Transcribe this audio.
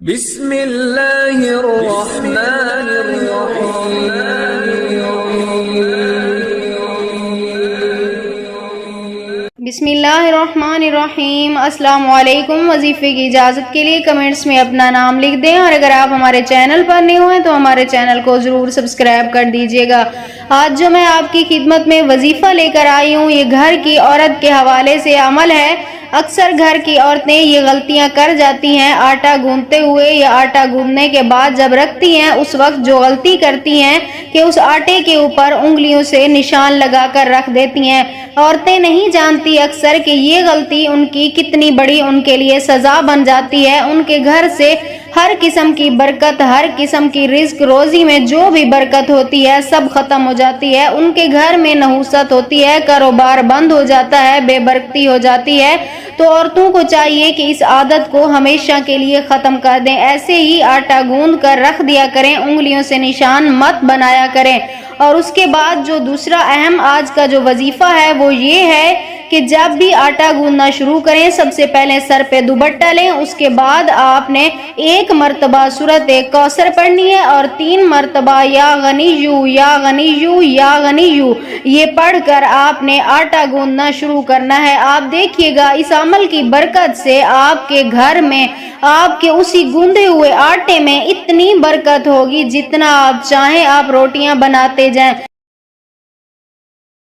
بسم اللہ الرحمن الرحیم۔ بسم اللہ الرحمن الرحیم۔ السلام علیکم۔ وظیفے کی اجازت کے لیے کمنٹس میں اپنا نام لکھ دیں، اور اگر آپ ہمارے چینل پر نئے ہوئے تو ہمارے چینل کو ضرور سبسکرائب کر دیجیے گا۔ آج جو میں آپ کی خدمت میں وظیفہ لے کر آئی ہوں، یہ گھر کی عورت کے حوالے سے عمل ہے۔ اکثر گھر کی عورتیں یہ غلطیاں کر جاتی ہیں، آٹا گوندتے ہوئے یا آٹا گوندنے کے بعد جب رکھتی ہیں اس وقت جو غلطی کرتی ہیں کہ اس آٹے کے اوپر انگلیوں سے نشان لگا کر رکھ دیتی ہیں۔ عورتیں نہیں جانتی اکثر کہ یہ غلطی ان کی کتنی بڑی ان کے لیے سزا بن جاتی ہے۔ ان کے گھر سے ہر قسم کی برکت، ہر قسم کی رزق روزی میں جو بھی برکت ہوتی ہے سب ختم ہو جاتی ہے۔ ان کے گھر میں نحوست ہوتی ہے، کاروبار بند ہو جاتا ہے، بے برکتی ہو جاتی ہے۔ تو عورتوں کو چاہیے کہ اس عادت کو ہمیشہ کے لیے ختم کر دیں۔ ایسے ہی آٹا گوندھ کر رکھ دیا کریں، انگلیوں سے نشان مت بنایا کریں۔ اور اس کے بعد جو دوسرا اہم آج کا جو وظیفہ ہے وہ یہ ہے کہ جب بھی آٹا گوندنا شروع کریں سب سے پہلے سر پہ دوپٹہ لیں، اس کے بعد آپ نے 1 مرتبہ سورۃ کوثر پڑھنی ہے اور 3 مرتبہ یا غنیّو یا غنیّو یا غنیّو یہ پڑھ کر آپ نے آٹا گوندنا شروع کرنا ہے۔ آپ دیکھیے گا اس عمل کی برکت سے آپ کے گھر میں، آپ کے اسی گوندے ہوئے آٹے میں اتنی برکت ہوگی جتنا آپ چاہیں آپ روٹیاں بناتے جائیں۔